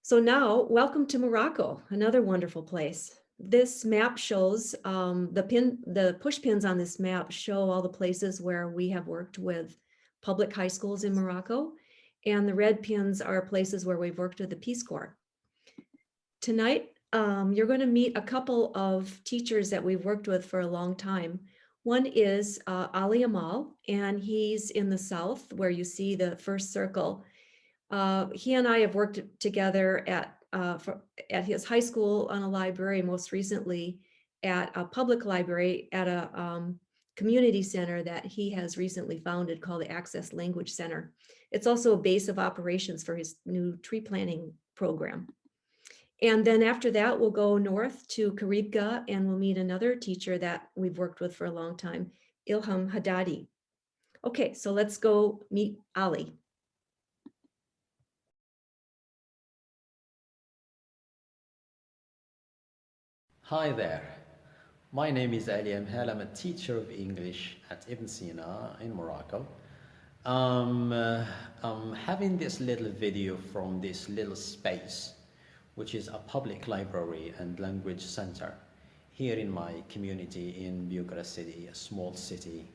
So now, welcome to Morocco, another wonderful place. This map shows the push pins on this map show all the places where we have worked with public high schools in Morocco, and the red pins are places where we've worked with the Peace Corps. Tonight, you're going to meet a couple of teachers that we've worked with for a long time. One is Ali Amhal, and he's in the south where you see the first circle. He and I have worked together at his high school on a library, most recently at a public library at a community center that he has recently founded called the Access Language Center. It's also a base of operations for his new tree planting program. And then after that, we'll go north to Khouribga and we'll meet another teacher that we've worked with for a long time, Ilham Haddadi. Okay, so let's go meet Ali. Hi there, my name is Ali Amhal. I'm a teacher of English at Ibn Sina in Morocco. I'm having this little video from this little space, which is a public library and language center here in my community in Biougra city, a small city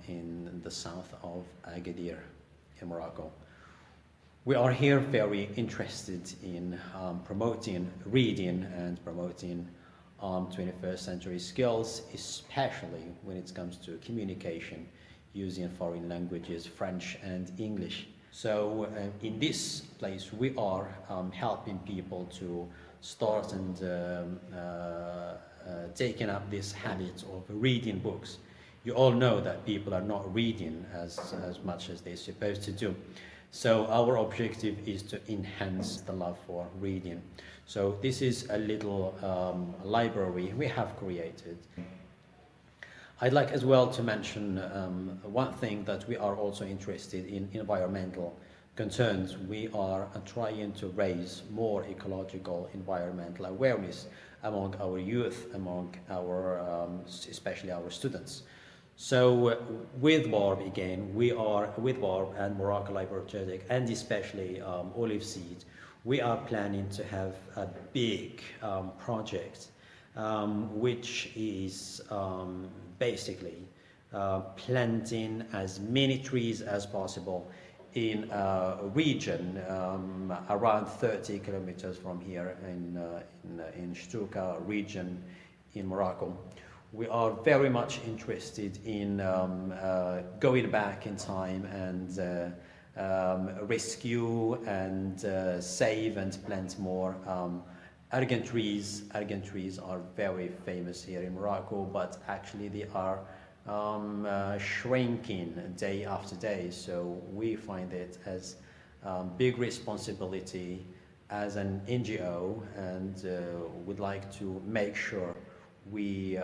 in the south of Agadir in Morocco. We are here very interested in promoting reading and promoting 21st century skills, especially when it comes to communication using foreign languages, French and English. So in this place, we are helping people to start and taking up this habit of reading books. You all know that people are not reading as much as they're supposed to do. So our objective is to enhance the love for reading. So this is a little library we have created. I'd like as well to mention one thing, that we are also interested in environmental concerns. We are trying to raise more ecological environmental awareness among our youth, among our especially our students. So with Barb again, we are with Barb and Morocco Library Project, and especially Olive Seed, we are planning to have a big project which is basically planting as many trees as possible in a region around 30 kilometers from here in Shtuka region in Morocco. We are very much interested in going back in time and rescue and save and plant more Argan trees. Argan trees are very famous here in Morocco, but actually they are shrinking day after day. So we find it as big responsibility as an NGO, and would like to make sure we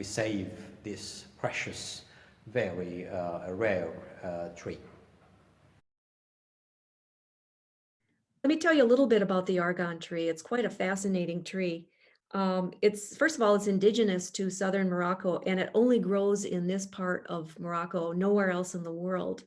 save this precious, very rare tree. Let me tell you a little bit about the Argan tree. It's quite a fascinating tree. It's, first of all, it's indigenous to southern Morocco, and it only grows in this part of Morocco, nowhere else in the world.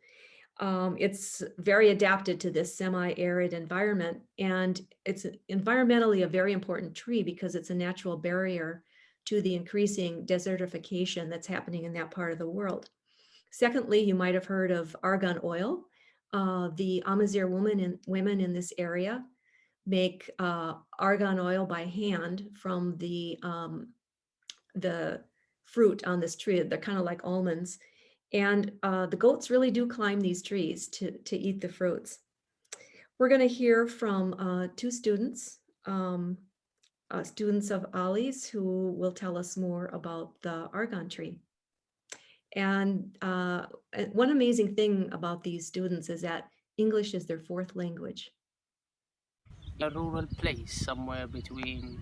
It's very adapted to this semi-arid environment, and it's environmentally a very important tree because it's a natural barrier to the increasing desertification that's happening in that part of the world. Secondly, you might have heard of argan oil. The Amazigh women in this area make argan oil by hand from the fruit on this tree. They're kind of like almonds. And the goats really do climb these trees to eat the fruits. We're going to hear from two students, students of Ali's, who will tell us more about the Argan tree. And one amazing thing about these students is that English is their fourth language. A rural place somewhere between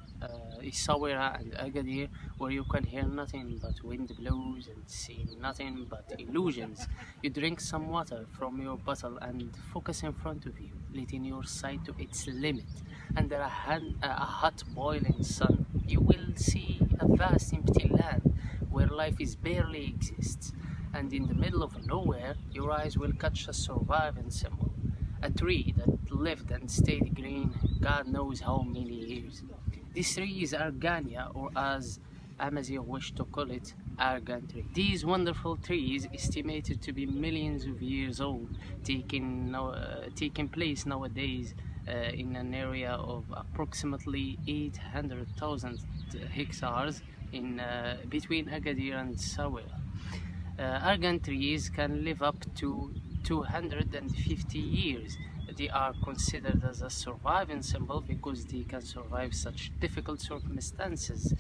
Essaouira and Agadir, where you can hear nothing but wind blows and see nothing but illusions. You drink some water from your bottle and focus in front of you, letting your sight to its limit. Under a hot boiling sun, you will see a vast empty land where life is barely exists. And in the middle of nowhere, your eyes will catch a surviving symbol. a tree that lived and stayed green God knows how many years. This tree is Argania, or as Amazigh wish to call it, Argan Tree. These wonderful trees, estimated to be millions of years old, taking place nowadays in an area of approximately 800,000 hectares in between Agadir and Sawira. Argan trees can live up to 250 years. They are considered as a surviving symbol because they can survive such difficult circumstances,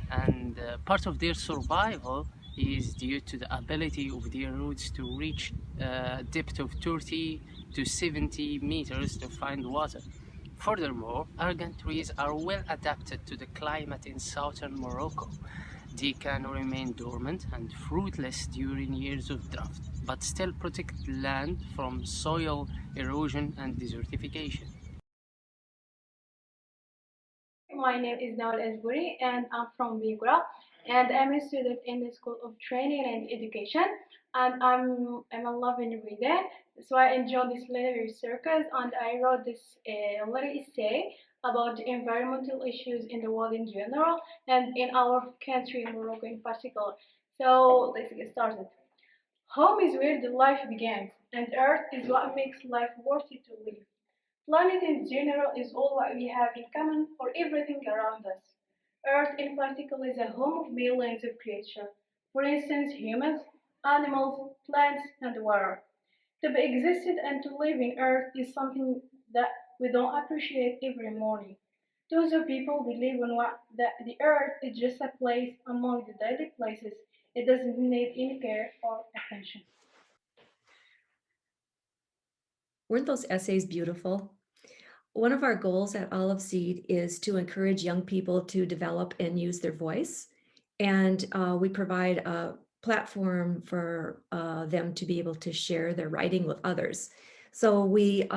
and part of their survival is due to the ability of their roots to reach a depth of 30 to 70 meters to find water. Furthermore, argan trees are well adapted to the climate in southern Morocco. They can remain dormant and fruitless during years of drought, but still protect land from soil erosion and desertification. My name is Nawal Asburi and I'm from Biougra and I'm a student in the School of Training and Education and I'm a loving reader. So I enjoy this literary circus and I wrote this little essay about the environmental issues in the world in general and in our country, Morocco in particular. So let's get started. Home is where the life begins and earth is what makes life worthy to live. Planet in general is all what we have in common for everything around us. Earth in particular is a home of millions of creatures. For instance, humans, animals, plants, and water. To be existed and to live in Earth is something that we don't appreciate every morning. Those of people believe that the Earth is just a place among the daily places. It doesn't need any care or attention. Weren't those essays beautiful? One of our goals at Olive Seed is to encourage young people to develop and use their voice. And we provide a platform for them to be able to share their writing with others. So we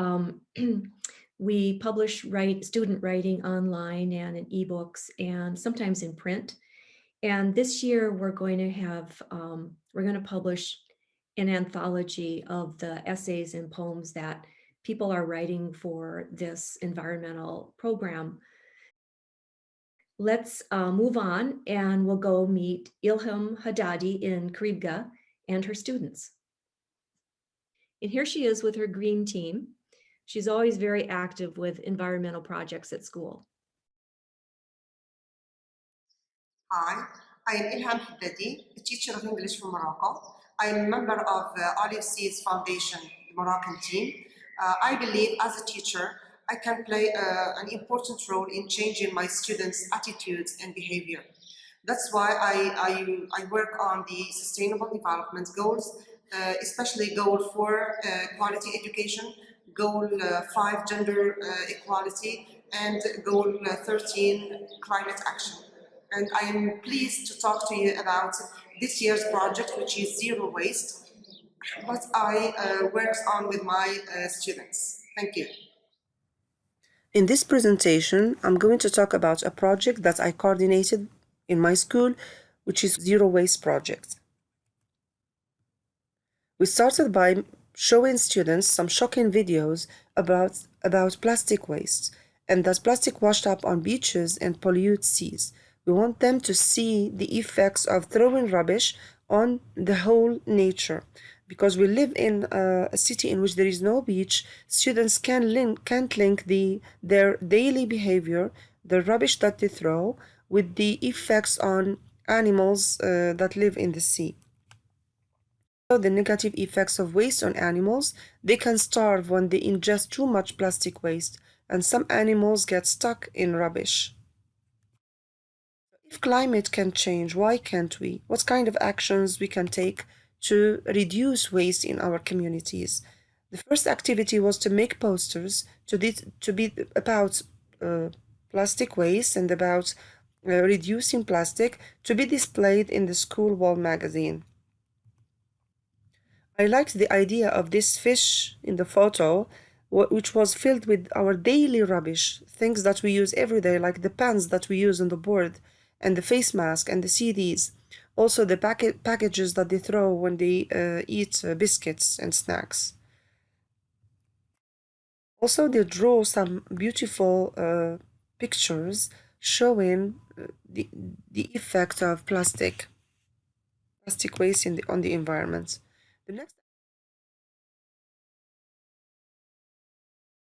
publish student writing online and in ebooks and sometimes in print. And this year we're going to publish an anthology of the essays and poems that people are writing for this environmental program. Let's move on and we'll go meet Ilham Haddadi in Khouribga and her students. And here she is with her green team. She's always very active with environmental projects at school. Hi, I am Ilham Haddadi, a teacher of English from Morocco. I am a member of Olive Seeds Foundation, the Moroccan team. I believe as a teacher, I can play an important role in changing my students' attitudes and behavior. That's why I work on the Sustainable Development Goals, especially Goal 4, Quality Education, Goal 5, Gender Equality, and Goal 13, Climate Action. And I am pleased to talk to you about this year's project, which is Zero Waste, what I worked on with my students. Thank you. In this presentation, I'm going to talk about a project that I coordinated in my school, which is Zero Waste Project. We started by showing students some shocking videos about plastic waste and that plastic washed up on beaches and pollute seas. We want them to see the effects of throwing rubbish on the whole nature. Because we live in a city in which there is no beach, students can't link their daily behavior, the rubbish that they throw, with the effects on animals that live in the sea. The negative effects of waste on animals, they can starve when they ingest too much plastic waste, and some animals get stuck in rubbish. If climate can change, why can't we? What kind of actions we can take to reduce waste in our communities? The first activity was to make posters to be about plastic waste and about reducing plastic to be displayed in the school wall magazine. I liked the idea of this fish in the photo, which was filled with our daily rubbish, things that we use every day, like the pens that we use on the board, and the face mask, and the CDs. Also the packages that they throw when they eat biscuits and snacks. Also, they draw some beautiful pictures showing the effect of plastic waste on the environment. The next,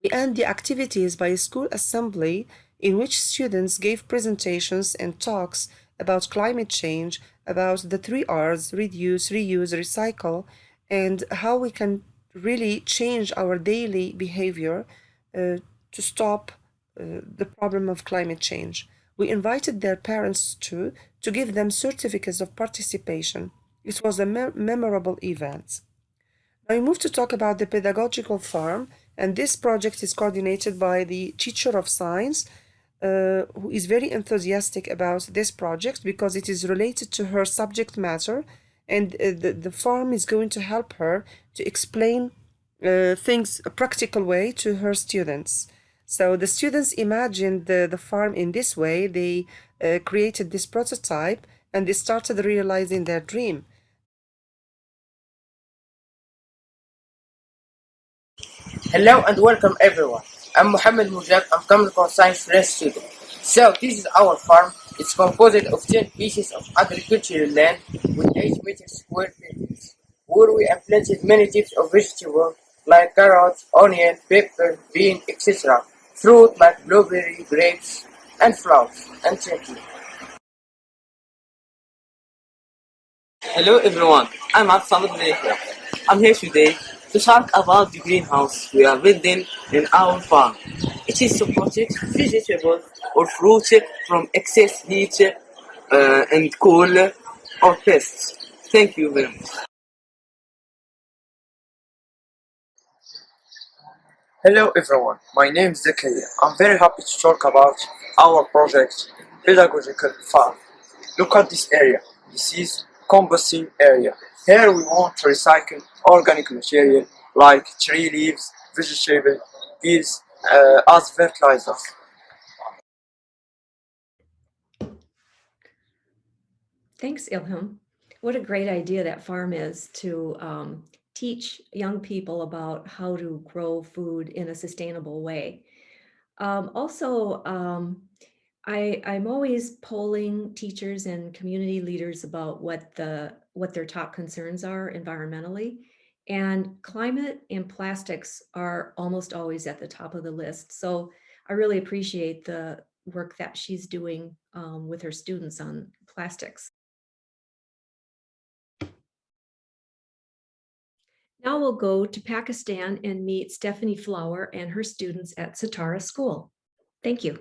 we end the activities by a school assembly in which students gave presentations and talks about climate change, about the 3 R's: reduce, reuse, recycle, and how we can really change our daily behavior to stop the problem of climate change. We invited their parents to give them certificates of participation. It was a memorable event. Now we move to talk about the pedagogical farm, and this project is coordinated by the teacher of science, who is very enthusiastic about this project because it is related to her subject matter, and the farm is going to help her to explain things a practical way to her students. So the students imagined the farm in this way. They created this prototype and they started realizing their dream. Hello and welcome everyone. I'm Mohammed Mujab. I'm chemical science fresh student. So this is our farm. It's composed of 10 pieces of agricultural land with 8 meters square feet, where we have planted many types of vegetables like carrots, onion, pepper, bean, etc. Fruit like blueberry, grapes, and flowers. And thank you. Hello everyone, I'm Absalom Laker. I'm here today to talk about the greenhouse we are building in our farm. It is to protect vegetables or fruit from excess heat and cold or pests. Thank you very much. Hello everyone, my name is Zakaria. I'm very happy to talk about our project, Pedagogical Farm. Look at this area. This is composting area. Here we want to recycle organic material like tree leaves, vegetable peels as fertilizers. Thanks, Ilham. What a great idea that farm is to teach young people about how to grow food in a sustainable way. I'm always polling teachers and community leaders about what their top concerns are environmentally. And climate and plastics are almost always at the top of the list. So I really appreciate the work that she's doing with her students on plastics. Now we'll go to Pakistan and meet Stephanie Flower and her students at Satara School. Thank you.